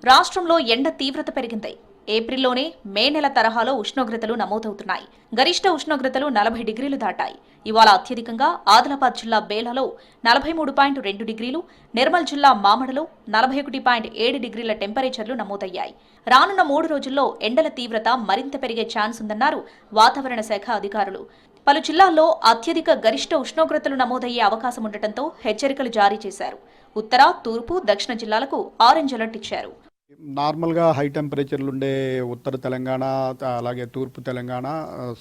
రాష్ట్రంలో ఎండ తీవ్రత పెరిగింది. ఏప్రిల్లోనే మే నెల తరహాలో ఉష్ణోగ్రతలు నమోదవుతున్నాయి. గరిష్ట ఉష్ణోగ్రతలు 40 డిగ్రీలు దాటాయి. ఇవాళ అత్యధికంగా ఆదిలాబాద్ జిల్లా బేలాలో 43.2 డిగ్రీలు, నిర్మల్ జిల్లా మామడలో 41.7 డిగ్రీల టెంపరేచర్లు నమోదయ్యాయి. రానున్న 3 రోజుల్లో ఎండల తీవ్రత మరింత పెరిగే ఛాన్స్ ఉందన్నారు వాతావరణ శాఖ అధికారులు. పలు జిల్లాల్లో అత్యధిక గరిష్ట ఉష్ణోగ్రతలు నమోదయ్యే అవకాశం ఉండటంతో హెచ్చరికలు జారీ చేశారు. ఉత్తర, తూర్పు, దక్షిణ జిల్లాలకు ఆరెంజ్ అలర్ట్ ఇచ్చారు. నార్మల్గా హై టెంపరేచర్లు ఉండే ఉత్తర తెలంగాణ, అలాగే తూర్పు తెలంగాణ,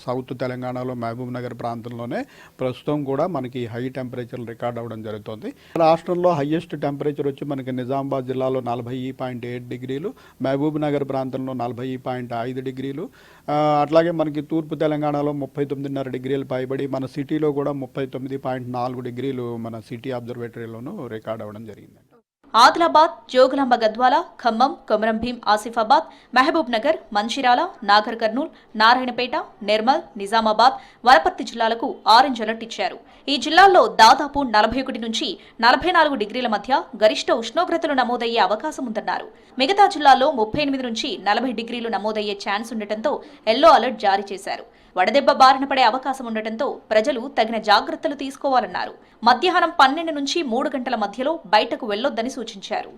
సౌత్ తెలంగాణలో మహబూబ్ నగర్ ప్రాంతంలోనే ప్రస్తుతం కూడా మనకి హై టెంపరేచర్లు రికార్డ్ అవ్వడం జరుగుతుంది. రాష్ట్రంలో హయ్యెస్ట్ టెంపరేచర్ వచ్చి మనకి నిజామాబాద్ జిల్లాలో 40.8 డిగ్రీలు, మహబూబ్ నగర్ ప్రాంతంలో 40.5 డిగ్రీలు, అట్లాగే మనకి తూర్పు తెలంగాణలో 39.5 డిగ్రీలు పైబడి మన సిటీలో కూడా 39.4 డిగ్రీలు మన సిటీ అబ్జర్వేటరీలోనూ రికార్డ్ అవ్వడం జరిగింది. ఆదిలాబాద్, జోగులాంబ గద్వాల, ఖమ్మం, కొమరంభీం, ఆసిఫాబాద్, మహబూబ్ నగర్, మంచిర్యాల, నాగర్ కర్నూల్, నారాయణపేట, నిర్మల్, నిజామాబాద్, వనపర్తి జిల్లాలకు ఆరెంజ్ అలర్ట్ ఇచ్చారు. ఈ జిల్లాల్లో దాదాపు 41 నుంచి 44 డిగ్రీల మధ్య గరిష్ట ఉష్ణోగ్రతలు నమోదయ్యే అవకాశం ఉందన్నారు. మిగతా జిల్లాల్లో 38 నుంచి 40 డిగ్రీలు నమోదయ్యే ఛాన్స్ ఉండటంతో ఎల్లో అలర్ట్ జారీ చేశారు. వడదెబ్బ బారిన పడే అవకాశం ఉండటంతో ప్రజలు తగిన జాగ్రత్తలు తీసుకోవాలన్నారు. మధ్యాహ్నం 12 నుంచి 3 గంటల మధ్యలో బయటకు వెళ్లొద్దని సూచించారు.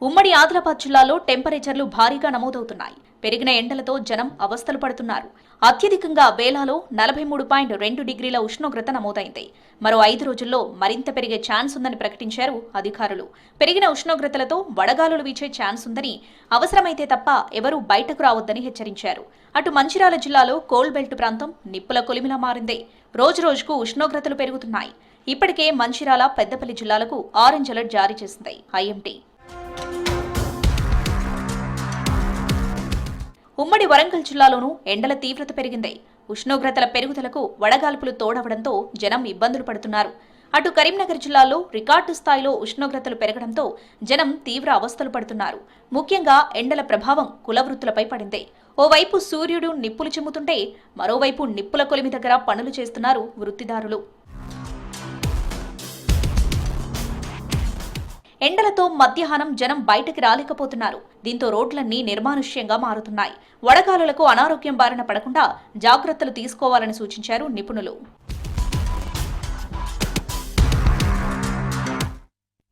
ఉమ్మడి ఆదిలాబాద్ జిల్లాలో టెంపరేచర్లు భారీగా నమోదవుతున్నాయి. పెరిగిన ఎండలతో జనం అవస్థలు పడుతున్నారు. అత్యధికంగా బేలాలో 43.2 డిగ్రీల ఉష్ణోగ్రత నమోదైంది. మరో 5 రోజుల్లో మరింత పెరిగే ఛాన్స్ ఉందని ప్రకటించారు అధికారులు. పెరిగిన ఉష్ణోగ్రతలతో వడగాలులు వీచే ఛాన్స్ ఉందని, అవసరమైతే తప్ప ఎవరూ బయటకు రావద్దని హెచ్చరించారు. అటు మంచిర్యాల జిల్లాలో కోల్డ్ బెల్ట్ ప్రాంతం నిప్పుల కొలిమిలా మారింది. రోజురోజుకు ఉష్ణోగ్రతలు పెరుగుతున్నాయి. ఇప్పటికే మంచిర్యాల, పెద్దపల్లి జిల్లాలకు ఆరెంజ్ అలర్ట్ జారీ చేసింది ఐఎండీ. ఉమ్మడి వరంగల్ జిల్లాలోనూ ఎండల తీవ్రత పెరిగింది. ఉష్ణోగ్రతల పెరుగుదలకు వడగాల్పులు తోడవడంతో జనం ఇబ్బందులు పడుతున్నారు. అటు కరీంనగర్ జిల్లాలో రికార్డు స్థాయిలో ఉష్ణోగ్రతలు పెరగడంతో జనం తీవ్ర అవస్థలు పడుతున్నారు. ముఖ్యంగా ఎండల ప్రభావం కులవృత్తులపై పడింది. ఓవైపు సూర్యుడు నిప్పులు చిమ్ముతుంటే మరోవైపు నిప్పుల కొలిమి దగ్గర పనులు చేస్తున్నారు వృత్తిదారులు. ఎండలతో మధ్యాహ్నం జనం బయటకు రాలేకపోతున్నారు. దీంతో రోడ్లన్నీ నిర్మానుష్యంగా మారుతున్నాయి. వడగాలులకు అనారోగ్యం బారిన పడకుండా జాగ్రత్తలు తీసుకోవాలని సూచించారు నిపుణులు.